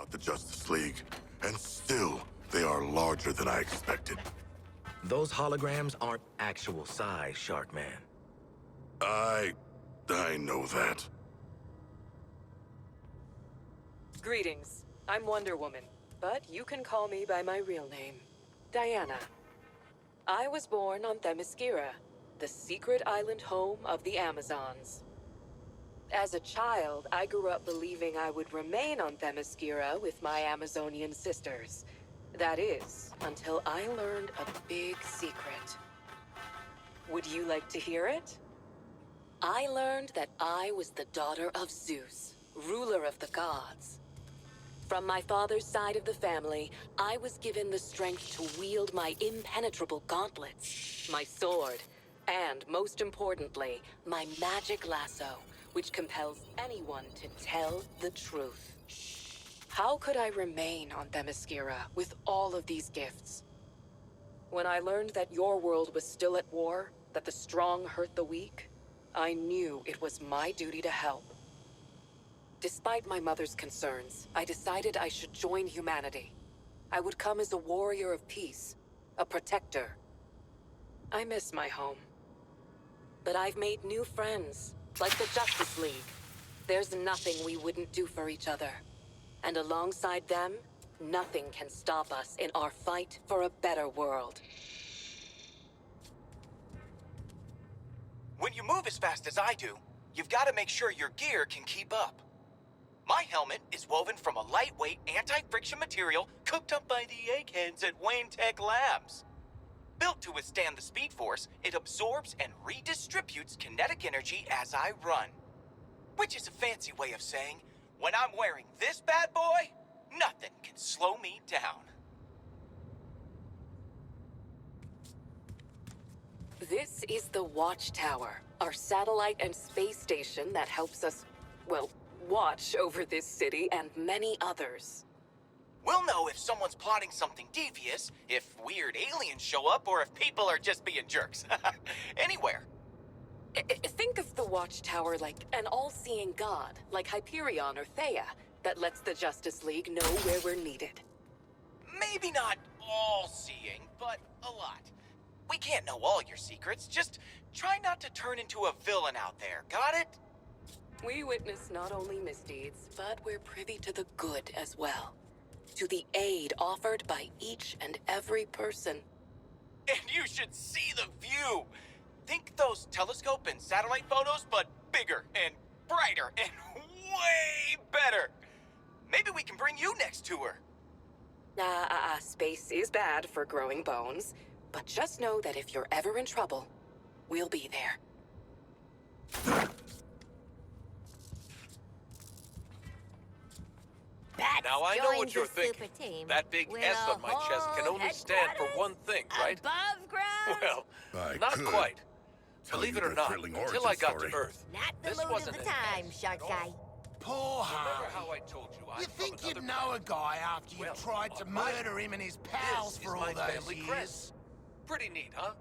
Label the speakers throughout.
Speaker 1: about the Justice League, and still, they are larger than I expected.
Speaker 2: Those holograms aren't actual size, Sharkman.
Speaker 1: I know that.
Speaker 3: Greetings. I'm Wonder Woman, but you can call me by my real name, Diana. I was born on Themyscira, the secret island home of the Amazons. As a child, I grew up believing I would remain on Themyscira with my Amazonian sisters. That is, until I learned a big secret. Would you like to hear it? I learned that I was the daughter of Zeus, ruler of the gods. From my father's side of the family, I was given the strength to wield my impenetrable gauntlets, my sword, and, most importantly, my magic lasso, which compels anyone to tell the truth. How could I remain on Themyscira with all of these gifts? When I learned that your world was still at war, that the strong hurt the weak, I knew it was my duty to help. Despite my mother's concerns, I decided I should join humanity. I would come as a warrior of peace, a protector. I miss my home. But I've made new friends, like the Justice League. There's nothing we wouldn't do for each other. And alongside them, nothing can stop us in our fight for a better world.
Speaker 4: When you move as fast as I do, you've got to make sure your gear can keep up. My helmet is woven from a lightweight anti-friction material cooked up by the eggheads at Wayne Tech Labs. Built to withstand the speed force, it absorbs and redistributes kinetic energy as I run. Which is a fancy way of saying, when I'm wearing this bad boy, nothing can slow me down.
Speaker 3: This is the Watchtower, our satellite and space station that helps us, well, watch over this city and many others.
Speaker 4: We'll know if someone's plotting something devious, if weird aliens show up, or if people are just being jerks. Anywhere.
Speaker 3: Think of the Watchtower like an all-seeing god, like Hyperion or Theia, that lets the Justice League know where we're needed.
Speaker 4: Maybe not all-seeing, but a lot. We can't know all your secrets, just try not to turn into a villain out there, got it?
Speaker 3: We witness not only misdeeds, but we're privy to the good as well. To the aid offered by each and every person.
Speaker 4: And you should see the view! Think those telescope and satellite photos, but bigger and brighter and way better! Maybe we can bring you next tour.
Speaker 3: Space is bad for growing bones, but just know that if you're ever in trouble, we'll be there.
Speaker 5: Now I know what you're thinking. That big S on my chest can only stand for one thing, right?
Speaker 6: Above ground?
Speaker 5: Well, not quite. Believe it or not, until I got to Earth,
Speaker 6: Not the
Speaker 5: this
Speaker 6: mood of
Speaker 5: wasn't
Speaker 6: the
Speaker 5: an
Speaker 6: time,
Speaker 5: S
Speaker 6: Shark
Speaker 5: at
Speaker 6: Guy.
Speaker 5: all.
Speaker 7: Poor
Speaker 5: Remember
Speaker 7: Harvey.
Speaker 5: how I told you I'm
Speaker 7: You
Speaker 5: from
Speaker 7: think you'd
Speaker 5: another
Speaker 7: know a
Speaker 5: planet?
Speaker 7: guy after you
Speaker 5: Well,
Speaker 7: tried to
Speaker 5: on my
Speaker 7: murder him and his pals
Speaker 5: This
Speaker 7: for
Speaker 5: is
Speaker 7: all
Speaker 5: my
Speaker 7: those
Speaker 5: family
Speaker 7: years?
Speaker 5: crest. Pretty neat, huh?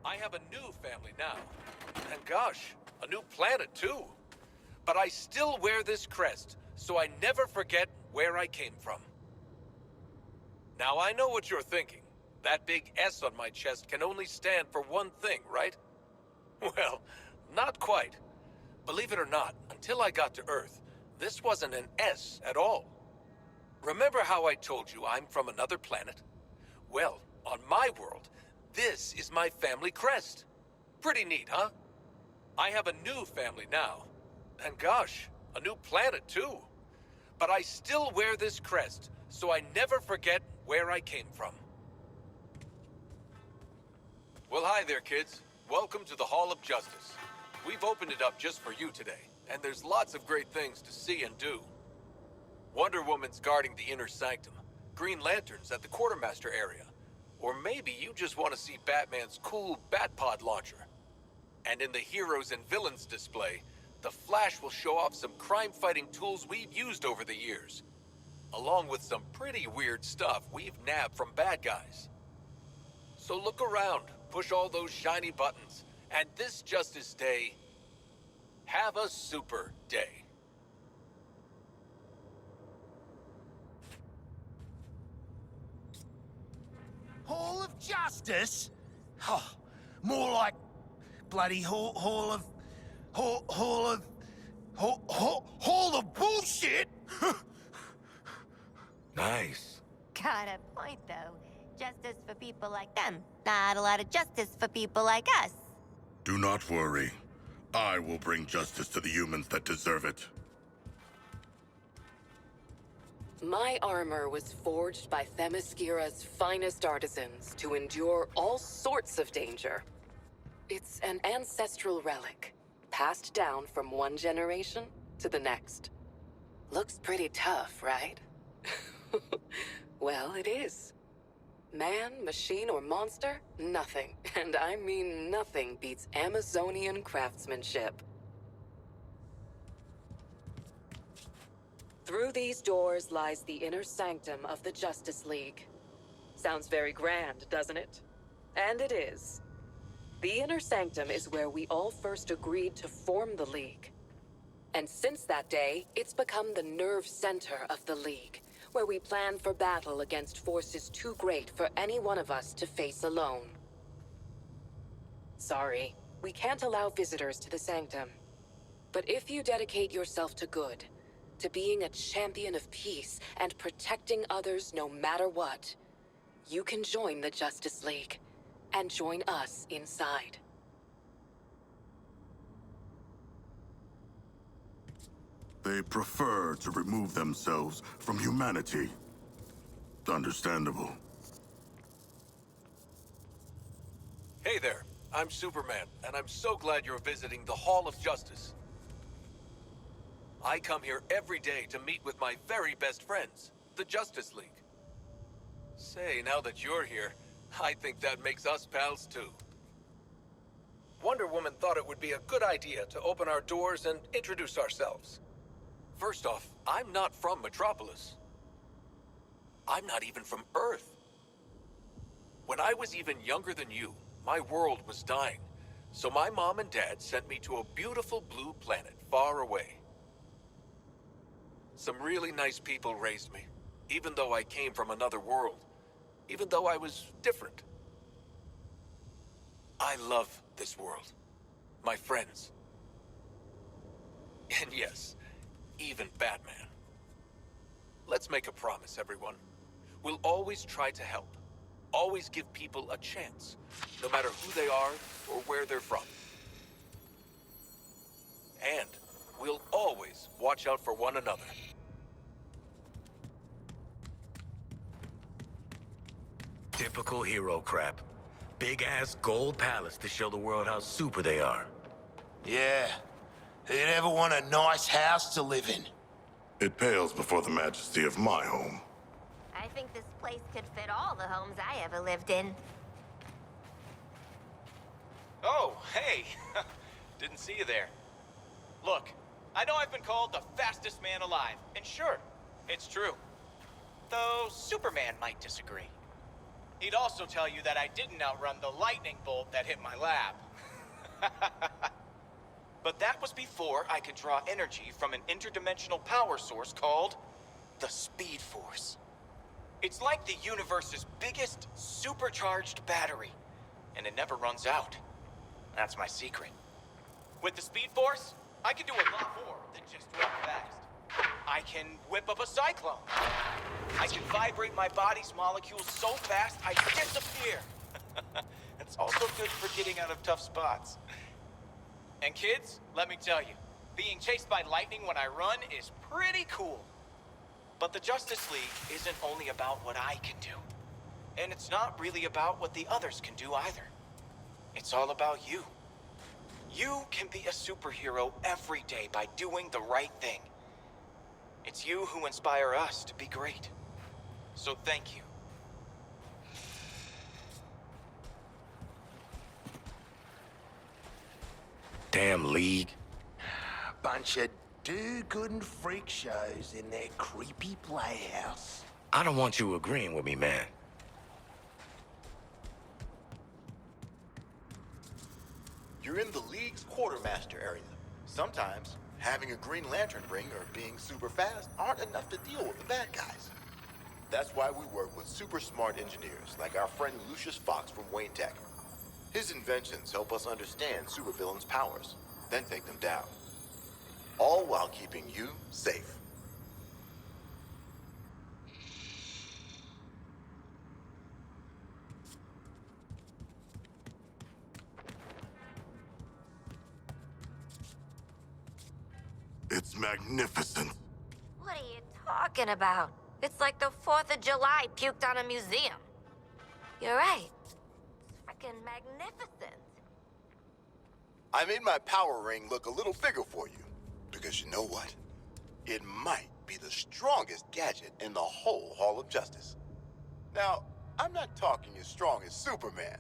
Speaker 5: I have a new family now. And gosh, a new planet too. But I still wear this crest, so I never forget where I came from. Now I know what you're thinking. That big S on my chest can only stand for one thing, right? Well, not quite. Believe it or not, until I got to Earth, this wasn't an S at all. Remember how I told you I'm from another planet? Well, on my world, this is my family crest. Pretty neat, huh? I have a new family now. And gosh, a new planet too. But I still wear this crest, so I never forget where I came from. Well, hi there, kids. Welcome to the Hall of Justice. We've opened it up just for you today, and there's lots of great things to see and do. Wonder Woman's guarding the inner sanctum, Green Lantern's at the quartermaster area, or maybe you just want to see Batman's cool Batpod launcher. And in the Heroes and Villains display, the Flash will show off some crime-fighting tools we've used over the years, along with some pretty weird stuff we've nabbed from bad guys. So look around, push all those shiny buttons, and this Justice Day, have a super day.
Speaker 6: of Justice? Oh, more like bloody hall of bullshit!
Speaker 2: Nice.
Speaker 7: Got a point, though. Justice for people like them. Not a lot of justice for people like us.
Speaker 1: Do not worry. I will bring justice to the humans that deserve it.
Speaker 3: My armor was forged by Themyscira's finest artisans to endure all sorts of danger. It's an ancestral relic, passed down from one generation to the next. Looks pretty tough, right? Well, it is. Man, machine, or monster? Nothing, and I mean nothing, beats Amazonian craftsmanship. Through these doors lies the inner sanctum of the Justice League. Sounds very grand, doesn't it? And it is. The inner sanctum is where we all first agreed to form the League. And since that day, it's become the nerve center of the League, where we plan for battle against forces too great for any one of us to face alone. Sorry, we can't allow visitors to the sanctum. But if you dedicate yourself to good, to being a champion of peace and protecting others no matter what, you can join the Justice League and join us inside.
Speaker 1: They prefer to remove themselves from humanity. Understandable.
Speaker 5: Hey there, I'm Superman, and I'm so glad you're visiting the Hall of Justice. I come here every day to meet with my very best friends, the Justice League. Say, now that you're here, I think that makes us pals too. Wonder Woman thought it would be a good idea to open our doors and introduce ourselves. First off, I'm not from Metropolis. I'm not even from Earth. When I was even younger than you, my world was dying. So my mom and dad sent me to a beautiful blue planet far away. Some really nice people raised me, even though I came from another world, even though I was different. I love this world, my friends, and yes, even Batman. Let's make a promise, everyone. We'll always try to help, always give people a chance, no matter who they are or where they're from. And we'll always watch out for one another.
Speaker 2: Typical hero crap. Big-ass gold palace to show the world how super they are.
Speaker 6: Yeah. Who'd ever want a nice house to live in?
Speaker 1: It pales before the majesty of my home.
Speaker 7: I think this place could fit all the homes I ever lived in.
Speaker 4: Oh, hey! Didn't see you there. Look, I know I've been called the fastest man alive, and sure, it's true. Though Superman might disagree. He'd also tell you that I didn't outrun the lightning bolt that hit my lab. But that was before I could draw energy from an interdimensional power source called the Speed Force. It's like the universe's biggest supercharged battery, and it never runs out. That's my secret. With the Speed Force, I can do a lot more than just run fast. I can whip up a cyclone. I can vibrate my body's molecules so fast I disappear. It's also good for getting out of tough spots. And kids, let me tell you, being chased by lightning when I run is pretty cool. But the Justice League isn't only about what I can do. And it's not really about what the others can do either. It's all about you. You can be a superhero every day by doing the right thing. It's you who inspire us to be great. So thank you.
Speaker 2: Damn League.
Speaker 6: Bunch of do-good freak shows in their creepy playhouse.
Speaker 2: I don't want you agreeing with me, man.
Speaker 8: You're in the League's quartermaster area. Sometimes, having a Green Lantern ring or being super fast aren't enough to deal with the bad guys. That's why we work with super smart engineers like our friend Lucius Fox from Wayne Tech. His inventions help us understand supervillains' powers, then take them down. All while keeping you safe.
Speaker 1: It's magnificent.
Speaker 7: What are you talking about? It's like the 4th of July puked on a museum. You're right. It's freaking magnificent.
Speaker 8: I made my power ring look a little bigger for you. Because you know what? It might be the strongest gadget in the whole Hall of Justice. Now, I'm not talking as strong as Superman,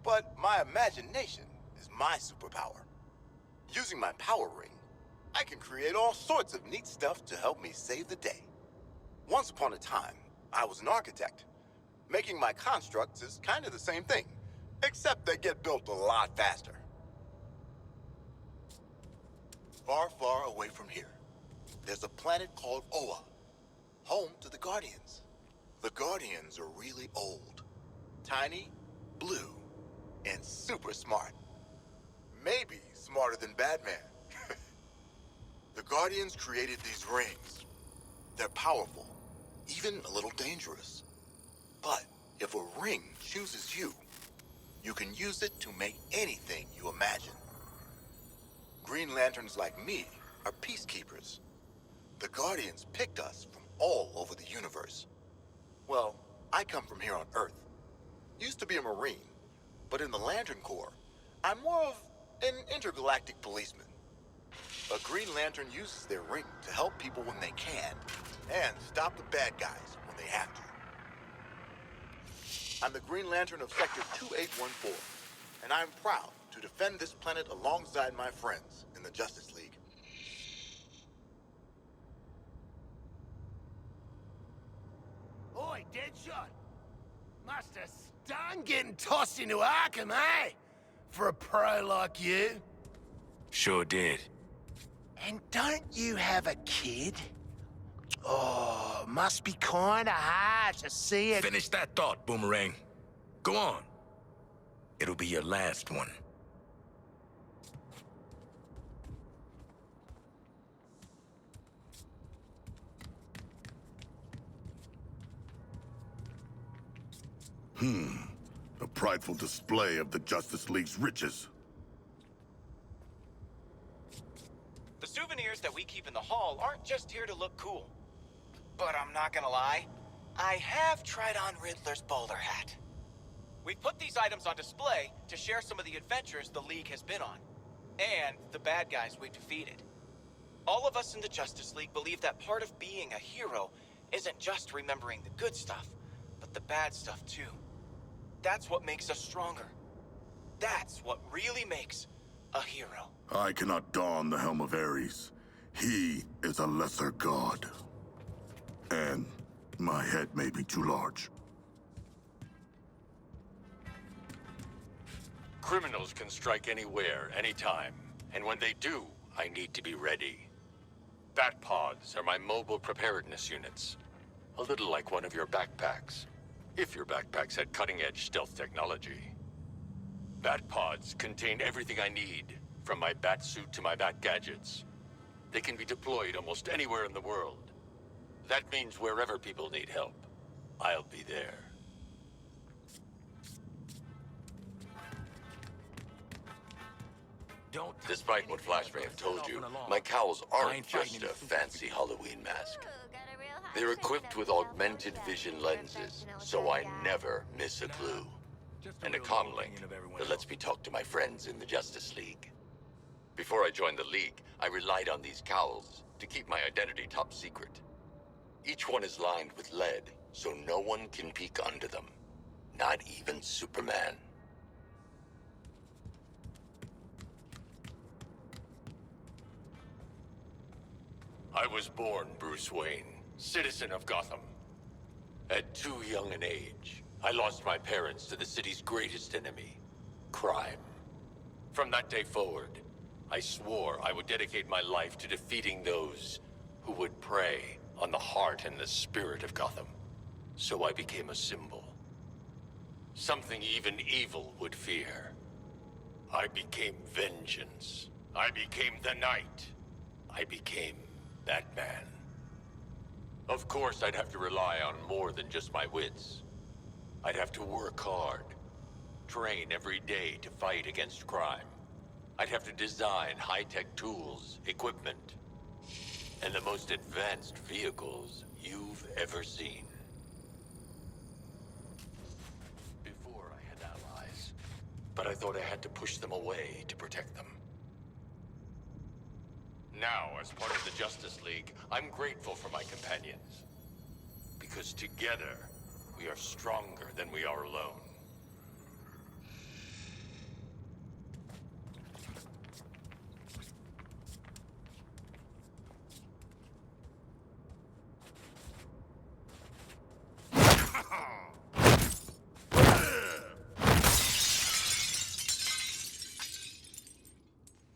Speaker 8: but my imagination is my superpower. Using my power ring, I can create all sorts of neat stuff to help me save the day. Once upon a time, I was an architect. Making my constructs is kind of the same thing, except they get built a lot faster. Far, far away from here, there's a planet called Oa, home to the Guardians. The Guardians are really old, tiny, blue, and super smart. Maybe smarter than Batman. The Guardians created these rings. They're powerful, even a little dangerous. But if a ring chooses you, you can use it to make anything you imagine. Green Lanterns like me are peacekeepers. The Guardians picked us from all over the universe. Well, I come from here on Earth. Used to be a Marine, but in the Lantern Corps, I'm more of an intergalactic policeman. A Green Lantern uses their ring to help people when they can, and stop the bad guys when they have to. I'm the Green Lantern of Sector 2814, and I'm proud to defend this planet alongside my friends in the Justice League.
Speaker 6: Oi, Deadshot! Must have stung getting tossed into Arkham, eh? For a pro like you.
Speaker 2: Sure did.
Speaker 6: And don't you have a kid? Oh, must be kinda hard to see it.
Speaker 2: Finish that thought, Boomerang. Go on. It'll be your last one.
Speaker 1: A prideful display of the Justice League's riches.
Speaker 4: The souvenirs that we keep in the hall aren't just here to look cool. But I'm not gonna lie, I have tried on Riddler's bowler hat. We've put these items on display to share some of the adventures the League has been on, and the bad guys we've defeated. All of us in the Justice League believe that part of being a hero isn't just remembering the good stuff, but the bad stuff too. That's what makes us stronger. That's what really makes a hero.
Speaker 1: I cannot don the helm of Ares. He is a lesser god. And my head may be too large.
Speaker 9: Criminals can strike anywhere, anytime. And when they do, I need to be ready. Bat pods are my mobile preparedness units. A little like one of your backpacks. If your backpacks had cutting-edge stealth technology. Bat pods contain everything I need, from my bat suit to my bat gadgets. They can be deployed almost anywhere in the world. That means wherever people need help, I'll be there. Despite what Flash may have told you, my cowls aren't just a fancy Halloween mask. They're equipped with augmented vision lenses, so I never miss a clue. And a comlink that lets me talk to my friends in the Justice League. Before I joined the League, I relied on these cowls to keep my identity top secret. Each one is lined with lead, so no one can peek under them. Not even Superman. I was born Bruce Wayne, citizen of Gotham. At too young an age, I lost my parents to the city's greatest enemy, crime. From that day forward, I swore I would dedicate my life to defeating those who would prey on the heart and the spirit of Gotham. So I became a symbol. Something even evil would fear. I became vengeance. I became the Night. I became Batman. Of course, I'd have to rely on more than just my wits. I'd have to work hard, train every day to fight against crime. I'd have to design high-tech tools, equipment, and the most advanced vehicles you've ever seen. Before I had allies, but I thought I had to push them away to protect them. Now, as part of the Justice League, I'm grateful for my companions. Because together, we are stronger than we are alone.